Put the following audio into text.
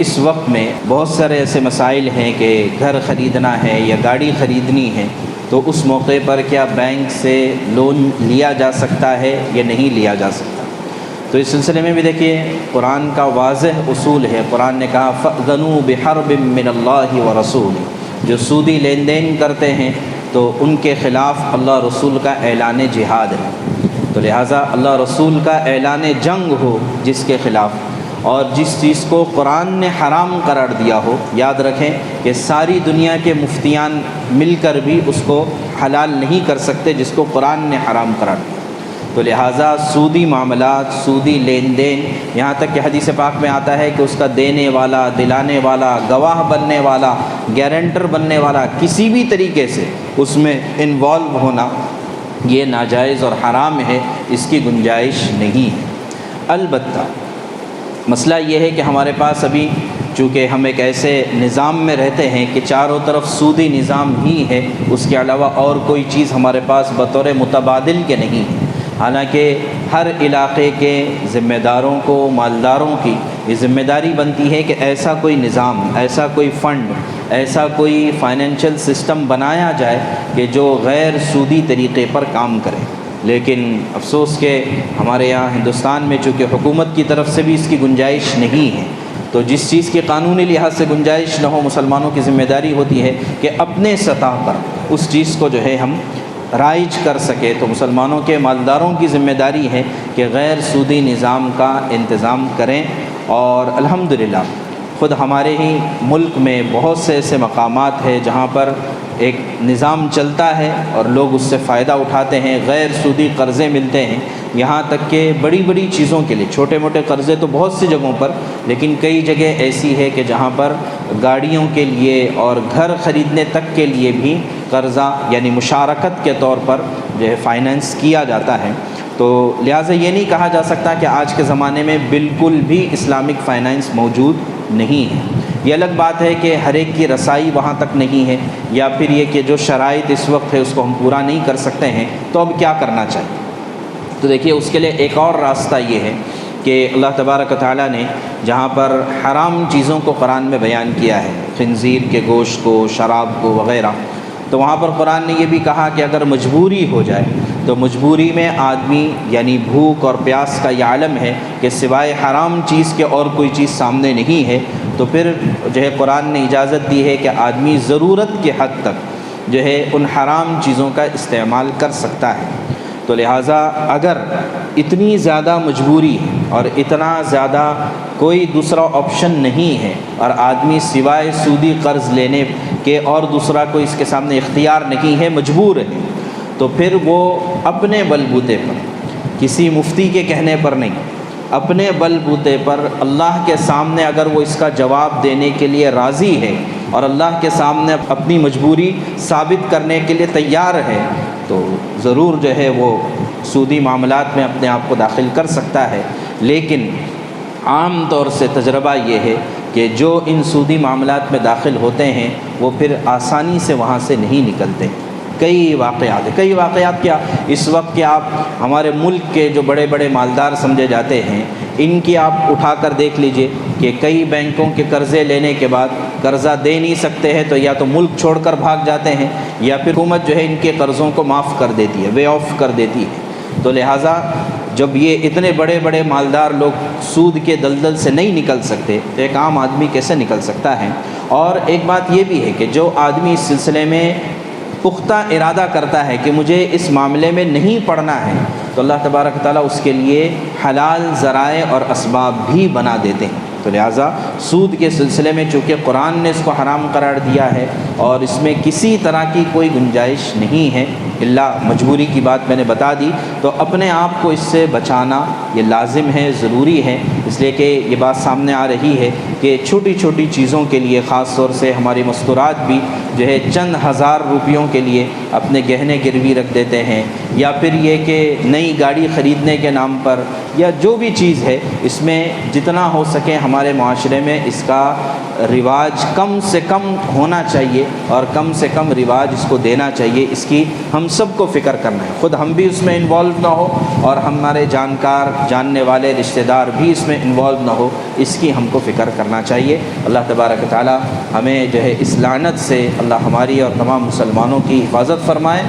اس وقت میں بہت سارے ایسے مسائل ہیں کہ گھر خریدنا ہے یا گاڑی خریدنی ہے، تو اس موقع پر کیا بینک سے لون لیا جا سکتا ہے یا نہیں لیا جا سکتا؟ تو اس سلسلے میں بھی دیکھیے قرآن کا واضح اصول ہے۔ قرآن نے کہا فَأْذَنُوا بِحَرْبٍ مِّنَ اللَّهِ وَرَسُولِهِ، جو سودی لین دین کرتے ہیں تو ان کے خلاف اللہ رسول کا اعلان جہاد ہے۔ تو لہٰذا اللہ رسول کا اعلان جنگ ہو جس کے خلاف، اور جس چیز کو قرآن نے حرام قرار دیا ہو، یاد رکھیں کہ ساری دنیا کے مفتیان مل کر بھی اس کو حلال نہیں کر سکتے جس کو قرآن نے حرام قرار دیا۔ تو لہٰذا سودی معاملات، سودی لین دین، یہاں تک کہ حدیث پاک میں آتا ہے کہ اس کا دینے والا، دلانے والا، گواہ بننے والا، گارنٹر بننے والا، کسی بھی طریقے سے اس میں انوالو ہونا یہ ناجائز اور حرام ہے، اس کی گنجائش نہیں ہے۔ البتہ مسئلہ یہ ہے کہ ہمارے پاس ابھی چونکہ ہم ایک ایسے نظام میں رہتے ہیں کہ چاروں طرف سودی نظام ہی ہے، اس کے علاوہ اور کوئی چیز ہمارے پاس بطور متبادل کے نہیں ہے۔ حالانکہ ہر علاقے کے ذمہ داروں کو، مالداروں کی یہ ذمہ داری بنتی ہے کہ ایسا کوئی نظام، ایسا کوئی فنڈ، ایسا کوئی فائنینشیل سسٹم بنایا جائے کہ جو غیر سودی طریقے پر کام کرے۔ لیکن افسوس کہ ہمارے یہاں ہندوستان میں چونکہ حکومت کی طرف سے بھی اس کی گنجائش نہیں ہے، تو جس چیز کی قانونی لحاظ سے گنجائش نہ ہو، مسلمانوں کی ذمہ داری ہوتی ہے کہ اپنے سطح پر اس چیز کو جو ہے ہم رائج کر سکے۔ تو مسلمانوں کے مالداروں کی ذمہ داری ہے کہ غیر سودی نظام کا انتظام کریں، اور الحمدللہ خود ہمارے ہی ملک میں بہت سے ایسے مقامات ہیں جہاں پر ایک نظام چلتا ہے اور لوگ اس سے فائدہ اٹھاتے ہیں، غیر سودی قرضے ملتے ہیں، یہاں تک کہ بڑی بڑی چیزوں کے لیے، چھوٹے موٹے قرضے تو بہت سی جگہوں پر، لیکن کئی جگہ ایسی ہے کہ جہاں پر گاڑیوں کے لیے اور گھر خریدنے تک کے لیے بھی قرضہ یعنی مشارکت کے طور پر جو ہے فائنینس کیا جاتا ہے۔ تو لہٰذا یہ نہیں کہا جا سکتا کہ آج کے زمانے میں بالکل بھی اسلامک فائنینس موجود نہیں ہے۔ یہ الگ بات ہے کہ ہر ایک کی رسائی وہاں تک نہیں ہے، یا پھر یہ کہ جو شرائط اس وقت ہے اس کو ہم پورا نہیں کر سکتے ہیں، تو اب کیا کرنا چاہیے؟ تو دیکھیے اس کے لیے ایک اور راستہ یہ ہے کہ اللہ تبارک و تعالیٰ نے جہاں پر حرام چیزوں کو قرآن میں بیان کیا ہے، خنزیر کے گوشت کو، شراب کو وغیرہ، تو وہاں پر قرآن نے یہ بھی کہا کہ اگر مجبوری ہو جائے تو مجبوری میں آدمی یعنی بھوک اور پیاس کا یہ عالم ہے کہ سوائے حرام چیز کے اور کوئی چیز سامنے نہیں ہے، تو پھر جو ہے قرآن نے اجازت دی ہے کہ آدمی ضرورت کے حد تک جو ہے ان حرام چیزوں کا استعمال کر سکتا ہے۔ تو لہٰذا اگر اتنی زیادہ مجبوری ہے اور اتنا زیادہ کوئی دوسرا آپشن نہیں ہے اور آدمی سوائے سودی قرض لینے کے اور دوسرا کوئی اس کے سامنے اختیار نہیں ہے، مجبور ہے، تو پھر وہ اپنے بل بوتے پر، کسی مفتی کے کہنے پر نہیں، اپنے بل بوتے پر اللہ کے سامنے اگر وہ اس کا جواب دینے کے لیے راضی ہے اور اللہ کے سامنے اپنی مجبوری ثابت کرنے کے لیے تیار ہے، تو ضرور جو ہے وہ سودی معاملات میں اپنے آپ کو داخل کر سکتا ہے۔ لیکن عام طور سے تجربہ یہ ہے کہ جو ان سودی معاملات میں داخل ہوتے ہیں وہ پھر آسانی سے وہاں سے نہیں نکلتے۔ کئی واقعات کیا اس وقت کہ آپ ہمارے ملک کے جو بڑے بڑے مالدار سمجھے جاتے ہیں، ان کی آپ اٹھا کر دیکھ لیجئے کہ کئی بینکوں کے قرضے لینے کے بعد قرضہ دے نہیں سکتے ہیں تو یا تو ملک چھوڑ کر بھاگ جاتے ہیں، یا پھر حکومت جو ہے ان کے قرضوں کو معاف کر دیتی ہے، وے آف کر دیتی ہے۔ تو لہٰذا جب یہ اتنے بڑے بڑے مالدار لوگ سود کے دلدل سے نہیں نکل سکتے تو ایک عام آدمی کیسے نکل سکتا ہے؟ اور ایک بات یہ بھی ہے کہ جو آدمی اس سلسلے میں پختہ ارادہ کرتا ہے کہ مجھے اس معاملے میں نہیں پڑنا ہے، تو اللہ تبارک تعالیٰ اس کے لیے حلال ذرائع اور اسباب بھی بنا دیتے ہیں۔ تو لہٰذا سود کے سلسلے میں چونکہ قرآن نے اس کو حرام قرار دیا ہے اور اس میں کسی طرح کی کوئی گنجائش نہیں ہے، الا مجبوری کی بات میں نے بتا دی، تو اپنے آپ کو اس سے بچانا یہ لازم ہے، ضروری ہے، اس لیے کہ یہ بات سامنے آ رہی ہے کہ چھوٹی چھوٹی چیزوں کے لیے خاص طور سے ہماری مستورات بھی جو ہے چند ہزار روپیوں کے لیے اپنے گہنے گروی رکھ دیتے ہیں، یا پھر یہ کہ نئی گاڑی خریدنے کے نام پر یا جو بھی چیز ہے، اس میں جتنا ہو سکے ہمارے معاشرے میں اس کا رواج کم سے کم ہونا چاہیے اور کم سے کم رواج اس کو دینا چاہیے۔ اس کی ہم سب کو فکر کرنا ہے، خود ہم بھی اس میں انوالو نہ ہو اور ہمارے جانکار جاننے والے رشتہ دار بھی اس میں انوالو نہ ہو، اس کی ہم کو فکر کرنا کرنا چاہیے۔ اللہ تبارک و تعالی ہمیں جو ہے اس لعنت سے اللہ ہماری اور تمام مسلمانوں کی حفاظت فرمائے۔